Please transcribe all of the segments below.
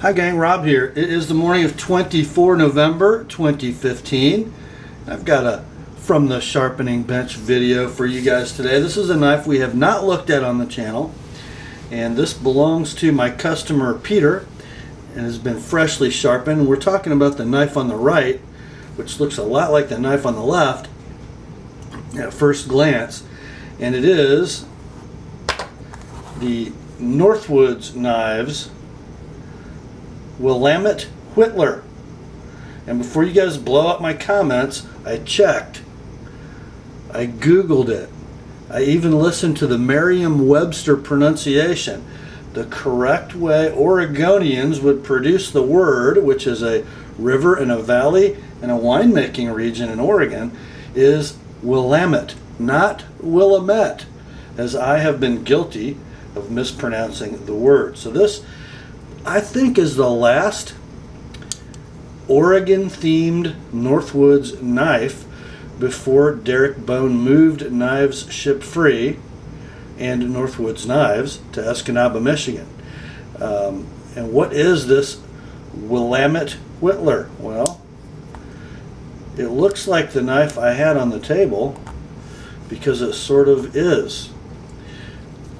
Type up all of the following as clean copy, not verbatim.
Hi gang, Rob here. It is the morning of 24 November 2015. I've got a From the Sharpening Bench video for you guys today. This is a knife we have not looked at on the channel, and this belongs to my customer Peter and has been freshly sharpened. We're talking about the knife on the right, which looks a lot like the knife on the left at first glance, and it is the Northwoods knives Willamette Whittler. And before you guys blow up my comments, I checked. I Googled it. I even listened to the Merriam-Webster pronunciation. The correct way Oregonians would produce the word, which is a river and a valley and a winemaking region in Oregon, is Willamette, not Willamette, as I have been guilty of mispronouncing the word. So this, I think, is the last Oregon-themed Northwoods knife before Derek Bone moved Knives Ship Free and Northwoods Knives to Escanaba, Michigan. And what is this Willamette Whittler? Well, it looks like the knife I had on the table because it sort of is.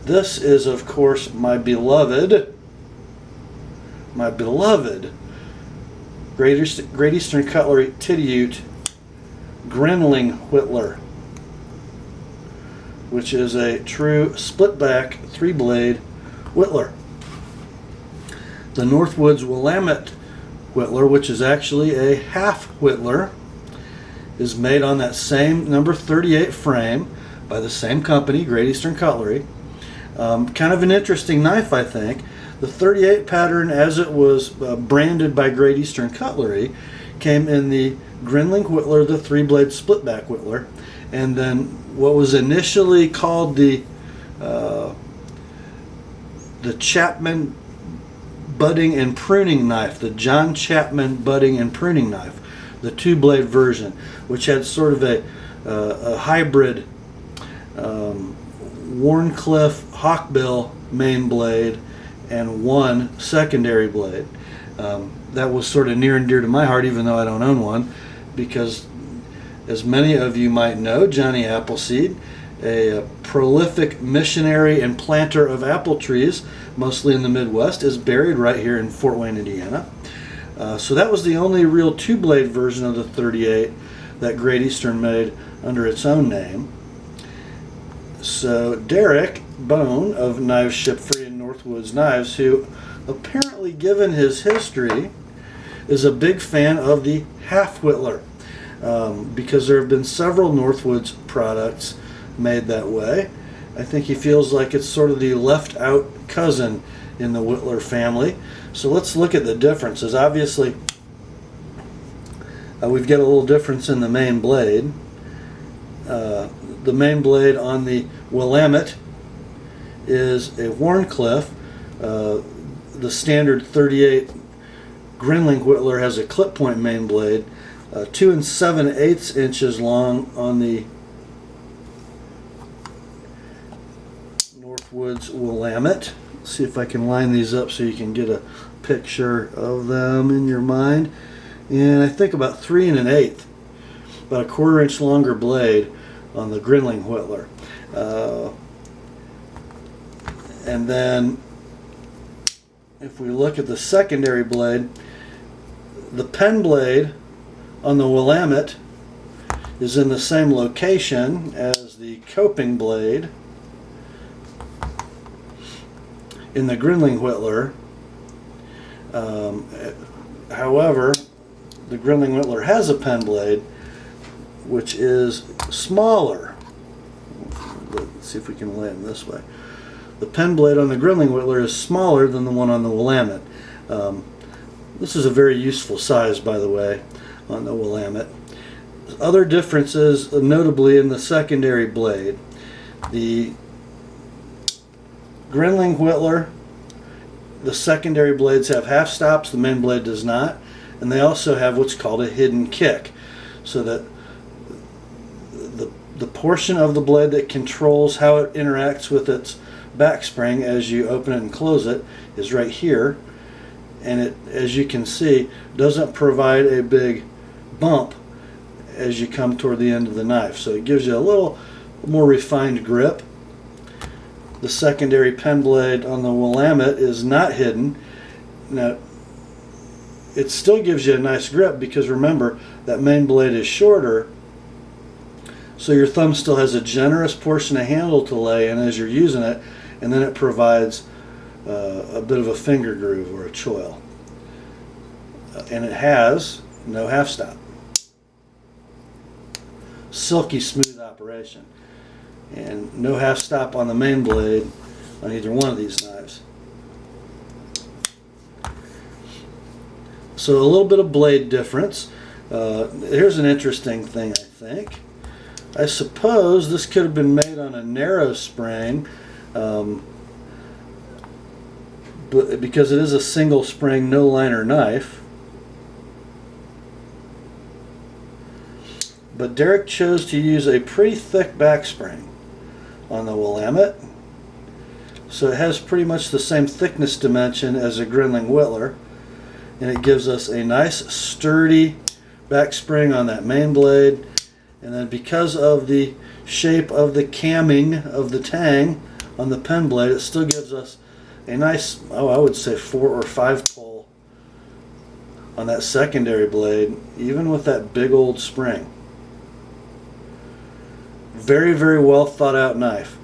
This is, of course, my beloved Great Eastern Cutlery Titty-Ute Grinling Whittler, which is a true split-back 3-blade Whittler. The Northwoods Willamette Whittler, which is actually a half Whittler, is made on that same number 38 frame by the same company, Great Eastern Cutlery. Kind of an interesting knife, I think. The 38 pattern, as it was branded by Great Eastern Cutlery, came in the Grinling Whittler, the 3-blade split-back Whittler, and then what was initially called the Chapman budding and pruning knife, the John Chapman budding and pruning knife, the 2-blade version, which had sort of a hybrid Wharncliffe hawkbill main blade and one secondary blade. That was sort of near and dear to my heart, even though I don't own one, because as many of you might know, Johnny Appleseed, a prolific missionary and planter of apple trees, mostly in the Midwest, is buried right here in Fort Wayne, Indiana. So that was the only real 2-blade version of the 38 that Great Eastern made under its own name. So Derek Bone of Knives Ship Free and Northwoods Knives, who apparently, given his history, is a big fan of the half Whittler, because there have been several Northwoods products made that way. I think he feels like it's sort of the left out cousin in the Whittler family. So let's look at the differences. Obviously, we've got a little difference in the main blade. The main blade on the Willamette is a Wharncliffe. The standard 38 Grinling Whittler has a clip point main blade, 2 7/8 inches long on the Northwoods Willamette. Let's see if I can line these up so you can get a picture of them in your mind. And I think about 3 1/8, about a 1/4 inch longer blade on the Grinling Whittler. And then if we look at the secondary blade, the pen blade on the Willamette is in the same location as the coping blade in the Grinling Whittler. However, the Grinling Whittler has a pen blade which is smaller. Let's see if we can lay them this way. The pen blade on the Grinling Whittler is smaller than the one on the Willamette. This is a very useful size, by the way, on the Willamette. Other differences, notably in the secondary blade. The Grinling Whittler, the secondary blades have half stops, the main blade does not, and they also have what's called a hidden kick, so that the portion of the blade that controls how it interacts with its back spring as you open it and close it is right here, and it, as you can see, doesn't provide a big bump as you come toward the end of the knife. So it gives you a little more refined grip. The secondary pen blade on the Willamette is not hidden. Now, it still gives you a nice grip because remember, that main blade is shorter, so your thumb still has a generous portion of handle to lay in as you're using it, and then it provides a bit of a finger groove or a choil. And it has no half stop. Silky smooth operation. And no half stop on the main blade on either one of these knives. So a little bit of blade difference. Here's an interesting thing, I think. I suppose this could have been made on a narrow spring, but because it is a single spring, no liner knife. But Derek chose to use a pretty thick back spring on the Willamette. So it has pretty much the same thickness dimension as a Grinling Whittler. And it gives us a nice sturdy back spring on that main blade. And then because of the shape of the camming of the tang on the pen blade, it still gives us a nice, I would say 4 or 5 pull on that secondary blade, even with that big old spring. Very, very well thought out knife.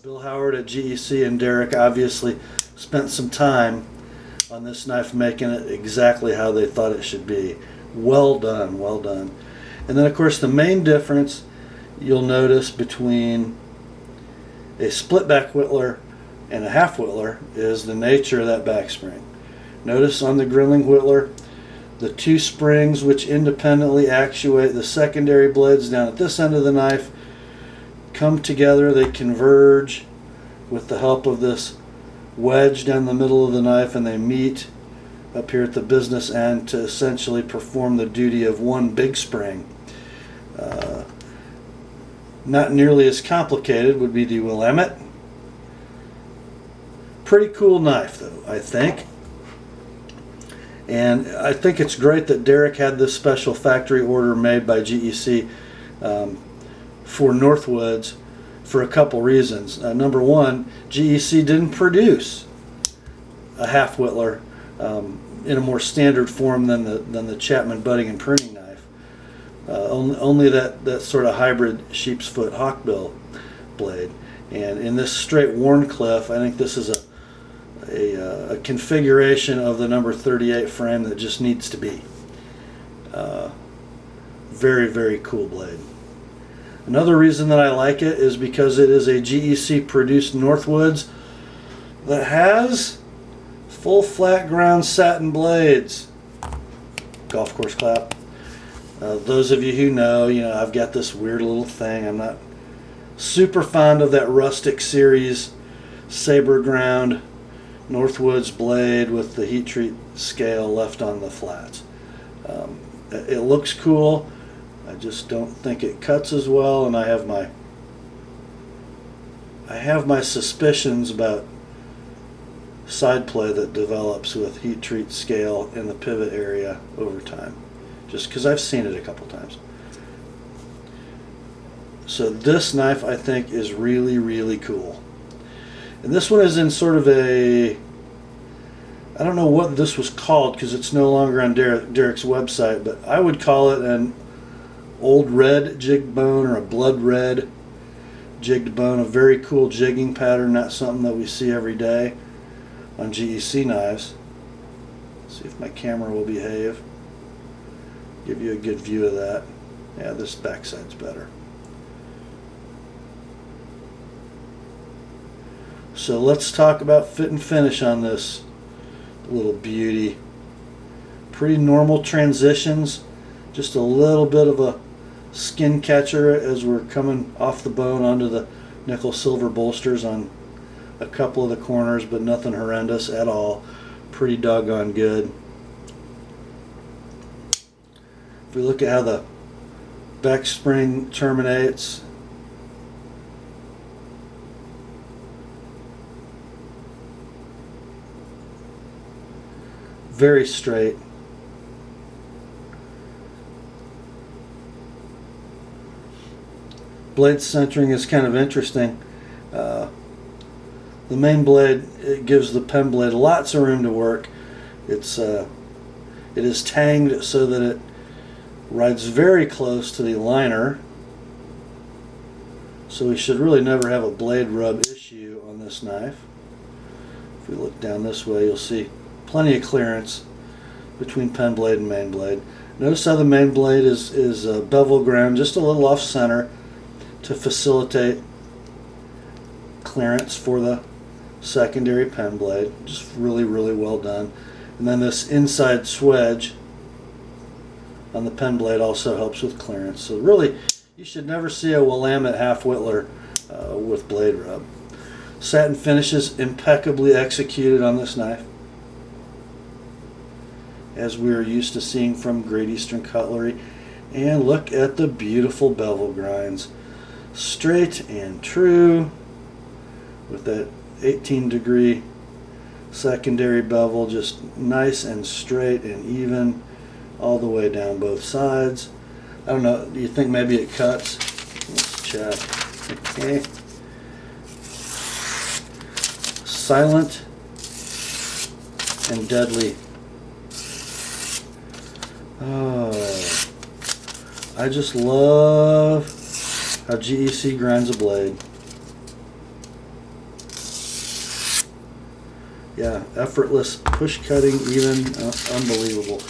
Bill Howard at GEC and Derek obviously spent some time on this knife, making it exactly how they thought it should be. Well done, well done. And then of course the main difference you'll notice between a split back Whittler and a half Whittler is the nature of that back spring. Notice on the Grinling Whittler, the 2 springs which independently actuate the secondary blades down at this end of the knife come together, they converge with the help of this wedge down the middle of the knife, and they meet up here at the business end to essentially perform the duty of one big spring. Not nearly as complicated would be the Willamette. Pretty cool knife though, I think. And I think it's great that Derek had this special factory order made by GEC for Northwoods for a couple reasons. Number one, GEC didn't produce a half Whittler in a more standard form than the Chapman budding and pruning knife. Only that sort of hybrid sheep's foot hawkbill blade. And in this straight Wharncliffe, I think this is a configuration of the number 38 frame that just needs to be. Very, very cool blade. Another reason that I like it is because it is a GEC produced Northwoods that has full flat ground satin blades. Golf course clap. Those of you who know, I've got this weird little thing. I'm not super fond of that rustic series saber ground Northwoods blade with the heat treat scale left on the flats. It looks cool. I just don't think it cuts as well, and I have my suspicions about side play that develops with heat treat scale in the pivot area over time, just because I've seen it a couple times. So this knife I think is really, really cool. And this one is in sort of I don't know what this was called because it's no longer on Derek's website, but I would call it an old red jigged bone or a blood red jigged bone. A very cool jigging pattern, not something that we see every day on GEC knives. Let's see if my camera will behave. Give you a good view of that. Yeah, this backside's better. So let's talk about fit and finish on this little beauty. Pretty normal transitions, just a little bit of a skin catcher as we're coming off the bone onto the nickel silver bolsters on a couple of the corners, but nothing horrendous at all. Pretty doggone good. If we look at how the back spring terminates, very straight. Blade centering is kind of interesting. The main blade, it gives the pen blade lots of room to work. It is tanged so that it rides very close to the liner. So we should really never have a blade rub issue on this knife. If we look down this way, you'll see plenty of clearance between pen blade and main blade. Notice how the main blade is bevel ground just a little off center to facilitate clearance for the secondary pen blade. Just really, really well done. And then this inside swedge on the pen blade also helps with clearance. So really, you should never see a Willamette half Whittler with blade rub. Satin finishes impeccably executed on this knife, as we are used to seeing from Great Eastern Cutlery. And look at the beautiful bevel grinds. Straight and true with that 18-degree secondary bevel, just nice and straight and even all the way down both sides. I don't know, do you think maybe it cuts? Let's check. Okay. Silent and deadly. Oh, I just love how GEC grinds a blade. Yeah, effortless, push cutting, even, unbelievable.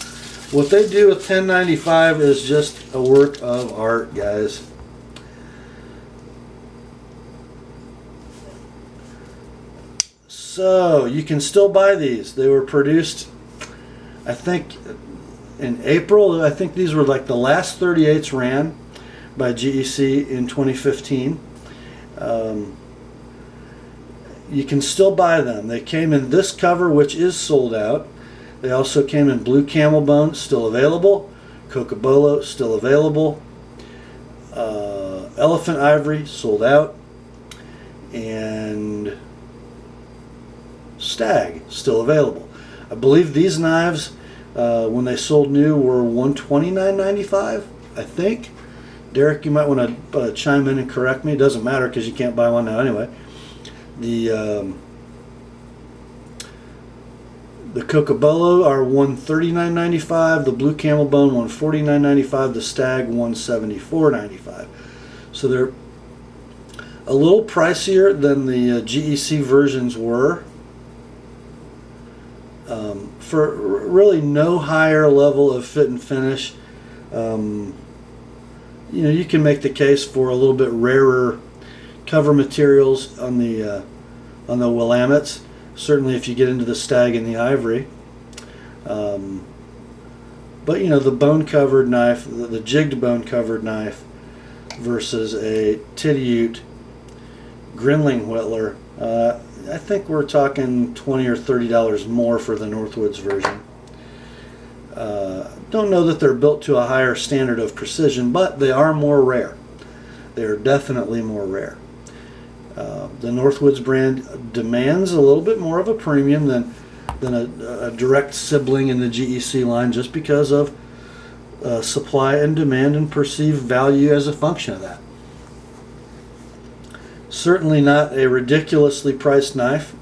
What they do with 1095 is just a work of art, guys. So, you can still buy these. They were produced, I think, in April. I think these were like the last 38s ran by GEC in 2015. You can still buy them. They came in this cover, which is sold out. They also came in blue camel bone, still available. Cocobolo, still available. Elephant ivory, sold out. And stag, still available. I believe these knives, when they sold new, were $129.95, I think. Derek, you might want to chime in and correct me. It doesn't matter because you can't buy one now anyway. The Cocobolo are $139.95, the blue camel bone $149.95, the stag $174.95. So they're a little pricier than the GEC versions were. For really no higher level of fit and finish. You know, you can make the case for a little bit rarer cover materials on the Willamettes. Certainly, if you get into the stag and the ivory. But you know, the bone-covered knife, the jigged bone-covered knife, versus a Titty-Ute Grinling Whittler. I think we're talking $20 or $30 more for the Northwoods version. Don't know that they're built to a higher standard of precision, but they are more rare. They are definitely more rare. The Northwoods brand demands a little bit more of a premium than a direct sibling in the GEC line, just because of supply and demand and perceived value as a function of that. Certainly not a ridiculously priced knife,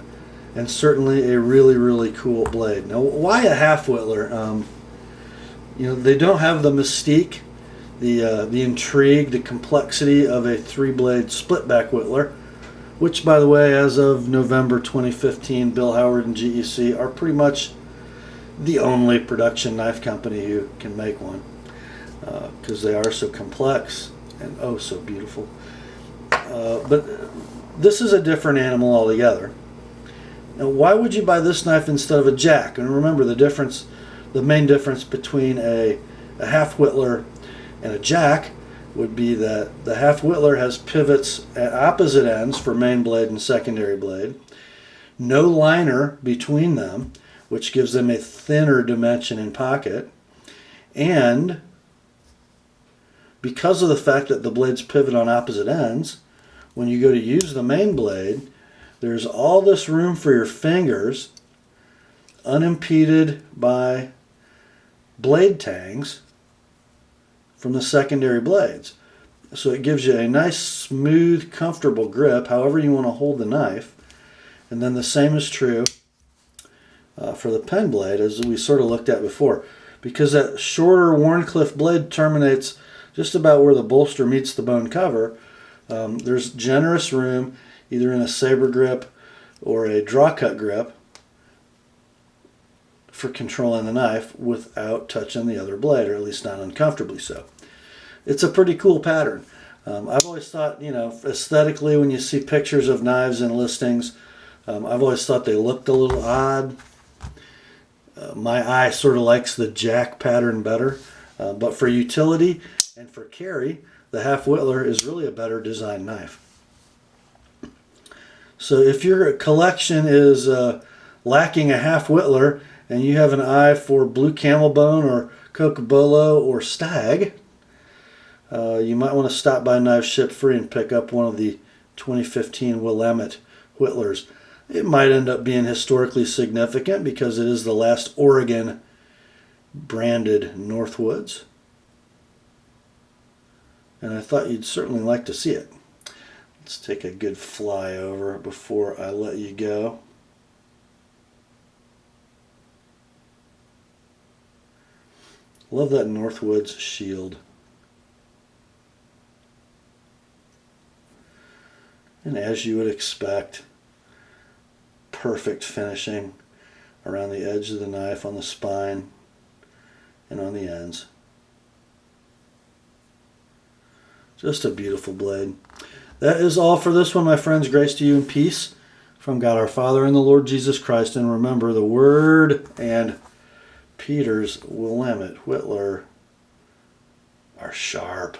and certainly a really, really cool blade. Now, why a half Whittler? You know, they don't have the mystique, the intrigue, the complexity of a three-blade split-back Whittler, which, by the way, as of November 2015, Bill Howard and GEC are pretty much the only production knife company who can make one, because they are so complex and oh so beautiful. But this is a different animal altogether. Now, why would you buy this knife instead of a jack? And remember, the main difference between a half Whittler and a jack would be that the half Whittler has pivots at opposite ends for main blade and secondary blade, no liner between them, which gives them a thinner dimension in pocket, and because of the fact that the blades pivot on opposite ends, when you go to use the main blade, there's all this room for your fingers unimpeded by blade tangs from the secondary blades. So it gives you a nice, smooth, comfortable grip, however you want to hold the knife. And then the same is true for the pen blade, as we sort of looked at before. Because that shorter Wharncliffe blade terminates just about where the bolster meets the bone cover, there's generous room, either in a saber grip or a draw cut grip, for controlling the knife without touching the other blade, or at least not uncomfortably so. It's a pretty cool pattern. I've always thought, aesthetically, when you see pictures of knives in listings, I've always thought they looked a little odd. My eye sort of likes the jack pattern better, but for utility and for carry, the Half Whittler is really a better designed knife. So if your collection is lacking a Half Whittler and you have an eye for blue camel bone or cocobolo or stag, you might want to stop by Knives Shipped Free and pick up one of the 2015 Willamette Whittlers. It might end up being historically significant because it is the last Oregon branded Northwoods. And I thought you'd certainly like to see it. Let's take a good flyover before I let you go. Love that Northwoods shield. And as you would expect, perfect finishing around the edge of the knife, on the spine, and on the ends. Just a beautiful blade. That is all for this one, my friends. Grace to you and peace from God our Father and the Lord Jesus Christ. And remember, the Word and Peter's Willamette Whittler are sharp.